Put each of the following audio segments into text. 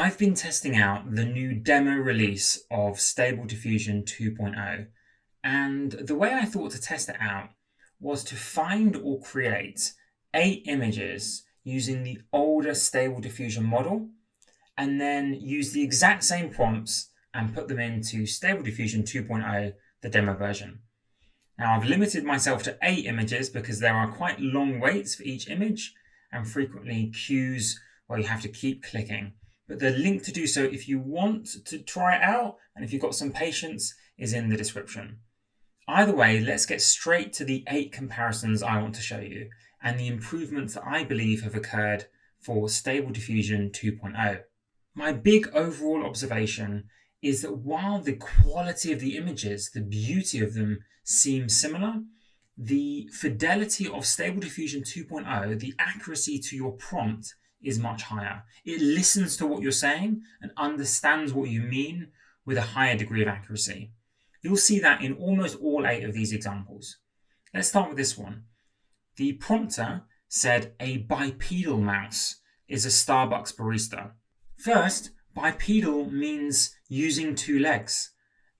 I've been testing out the new demo release of Stable Diffusion 2.0, and the way I thought to test it out was to find or create 8 images using the older Stable Diffusion model, and then use the exact same prompts and put them into Stable Diffusion 2.0, the demo version. Now, I've limited myself to 8 images because there are quite long waits for each image and frequently queues where you have to keep clicking. But the link to do so if you want to try it out and if you've got some patience is in the description. Either way, let's get straight to the 8 comparisons I want to show you and the improvements that I believe have occurred for Stable Diffusion 2.0. My big overall observation is that while the quality of the images, the beauty of them seems similar, the fidelity of Stable Diffusion 2.0, the accuracy to your prompt, is much higher. It listens to what you're saying and understands what you mean with a higher degree of accuracy. You'll see that in almost all 8 of these examples. Let's start with this one. The prompter said a bipedal mouse is a Starbucks barista. First, bipedal means using 2 legs.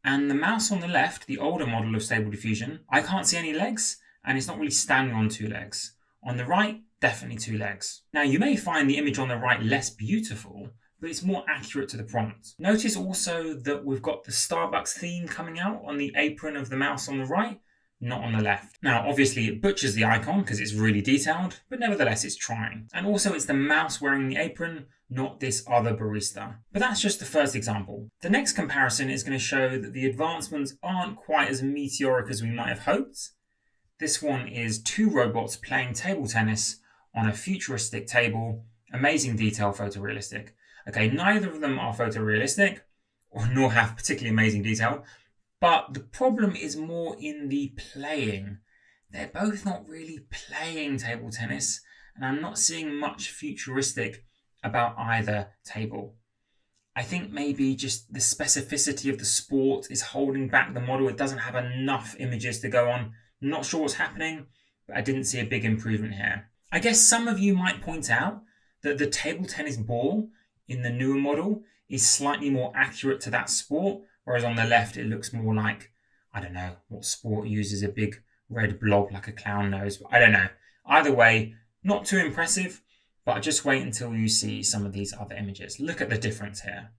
And the mouse on the left, the older model of Stable Diffusion, I can't see any legs and it's not really standing on 2 legs. On the right, definitely 2 legs. Now, you may find the image on the right less beautiful, but it's more accurate to the prompt. Notice also that we've got the Starbucks theme coming out on the apron of the mouse on the right, not on the left. Now, obviously it butchers the icon because it's really detailed, but nevertheless it's trying. And also it's the mouse wearing the apron, not this other barista. But that's just the first example. The next comparison is going to show that the advancements aren't quite as meteoric as we might have hoped. This one is 2 robots playing table tennis on a futuristic table. Amazing detail, photorealistic. Okay, neither of them are photorealistic, nor have particularly amazing detail, but the problem is more in the playing. They're both not really playing table tennis, and I'm not seeing much futuristic about either table. I think maybe just the specificity of the sport is holding back the model. It doesn't have enough images to go on. Not sure what's happening, but I didn't see a big improvement here. I guess some of you might point out that the table tennis ball in the newer model is slightly more accurate to that sport, whereas on the left it looks more like, I don't know, what sport uses a big red blob like a clown nose, but I don't know. Either way, not too impressive, but just wait until you see some of these other images. Look at the difference here.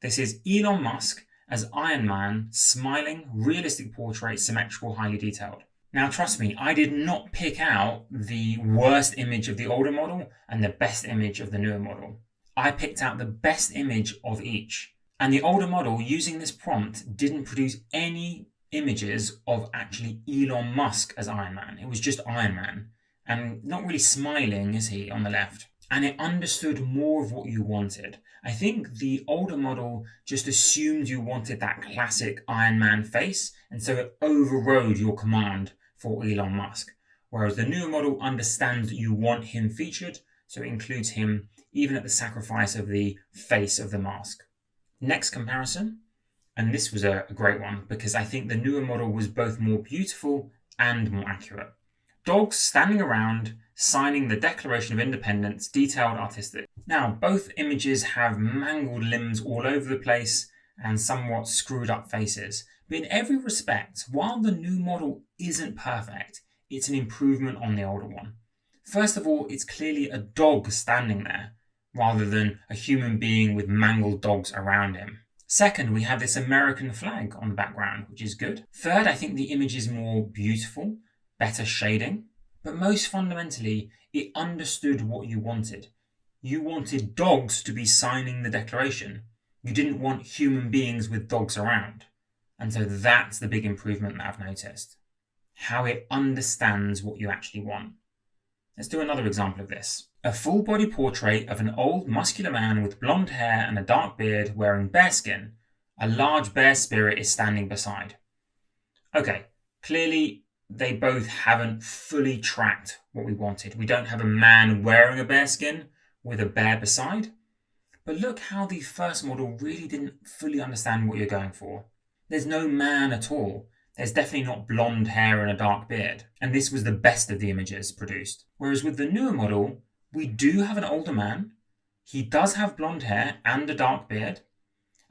This is Elon Musk as Iron Man, smiling, realistic portrait, symmetrical, highly detailed. Now, trust me, I did not pick out the worst image of the older model and the best image of the newer model. I picked out the best image of each. And the older model, using this prompt, didn't produce any images of actually Elon Musk as Iron Man. It was just Iron Man. And not really smiling, is he, on the left. And it understood more of what you wanted. I think the older model just assumed you wanted that classic Iron Man face, and so it overrode your command for Elon Musk. Whereas the newer model understands that you want him featured, so it includes him even at the sacrifice of the face of the mask. Next comparison, and this was a great one because I think the newer model was both more beautiful and more accurate. Dogs standing around, signing the Declaration of Independence, detailed, artistic. Now, both images have mangled limbs all over the place and somewhat screwed up faces. But in every respect, while the new model isn't perfect, it's an improvement on the older one. First of all, it's clearly a dog standing there, rather than a human being with mangled dogs around him. Second, we have this American flag on the background, which is good. Third, I think the image is more beautiful, better shading. But most fundamentally, it understood what you wanted. You wanted dogs to be signing the Declaration. You didn't want human beings with dogs around. And so that's the big improvement that I've noticed. How it understands what you actually want. Let's do another example of this. A full body portrait of an old muscular man with blonde hair and a dark beard wearing bearskin. A large bear spirit is standing beside. Okay, clearly they both haven't fully tracked what we wanted. We don't have a man wearing a bearskin with a bear beside. But look how the first model really didn't fully understand what you're going for. There's no man at all. There's definitely not blonde hair and a dark beard. And this was the best of the images produced. Whereas with the newer model, we do have an older man, He does have blonde hair and a dark beard,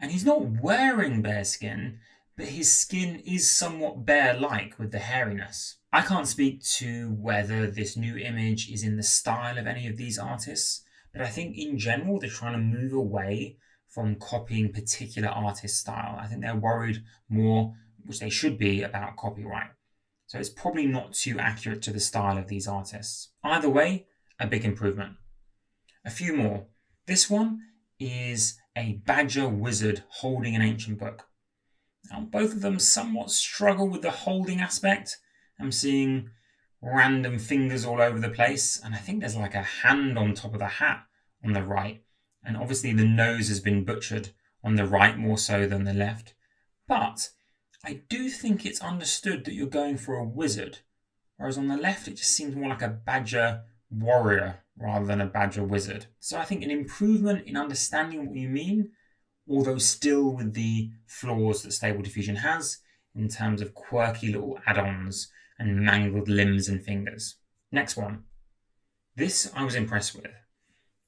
and he's not wearing bare skin, but his skin is somewhat bear-like with the hairiness. I can't speak to whether this new image is in the style of any of these artists, but I think in general they're trying to move away from copying particular artist style. I think they're worried more, which they should be, about copyright. So it's probably not too accurate to the style of these artists. Either way, a big improvement. A few more. This one is a badger wizard holding an ancient book. Now, both of them somewhat struggle with the holding aspect. I'm seeing random fingers all over the place, and I think there's like a hand on top of the hat on the right. And obviously the nose has been butchered on the right more so than the left. But I do think it's understood that you're going for a wizard, whereas on the left it just seems more like a badger warrior rather than a badger wizard. So I think an improvement in understanding what you mean, although still with the flaws that Stable Diffusion has in terms of quirky little add-ons and mangled limbs and fingers. Next one. This I was impressed with.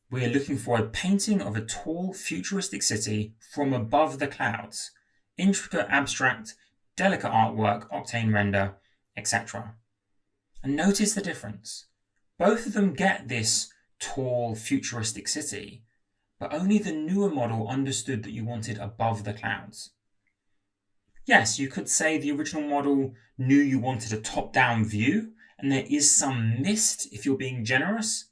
We are looking for a painting of a tall, futuristic city from above the clouds. Intricate, abstract, delicate artwork, octane render, etc. And notice the difference. Both of them get this tall, futuristic city, but only the newer model understood that you wanted above the clouds. Yes, you could say the original model knew you wanted a top-down view, and there is some mist if you're being generous,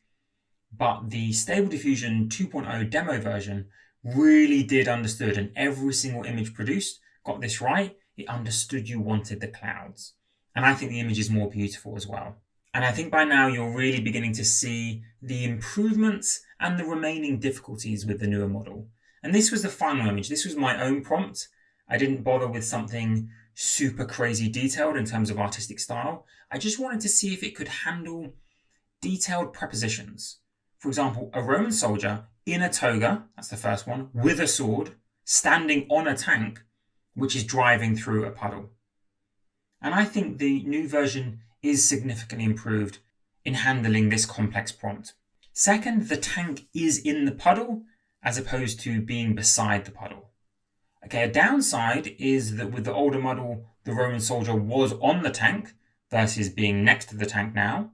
but the Stable Diffusion 2.0 demo version really did understood, and every single image produced got this right. It understood you wanted the clouds. And I think the image is more beautiful as well. And I think by now you're really beginning to see the improvements and the remaining difficulties with the newer model. And this was the final image. This was my own prompt. I didn't bother with something super crazy detailed in terms of artistic style. I just wanted to see if it could handle detailed prepositions. For example, a Roman soldier in a toga, that's the first one, with a sword, standing on a tank, which is driving through a puddle. And I think the new version is significantly improved in handling this complex prompt. Second, the tank is in the puddle as opposed to being beside the puddle. Okay, a downside is that with the older model, the Roman soldier was on the tank versus being next to the tank now.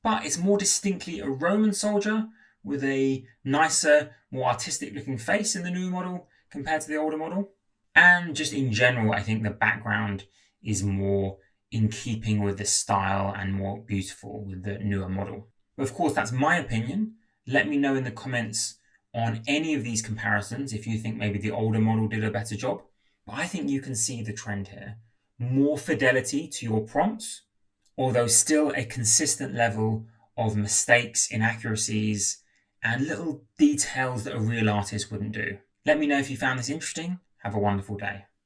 But it's more distinctly a Roman soldier with a nicer, more artistic looking face in the new model compared to the older model. And just in general, I think the background is more in keeping with the style and more beautiful with the newer model. But of course, that's my opinion. Let me know in the comments on any of these comparisons if you think maybe the older model did a better job. But I think you can see the trend here. More fidelity to your prompts, although still a consistent level of mistakes, inaccuracies, and little details that a real artist wouldn't do. Let me know if you found this interesting. Have a wonderful day.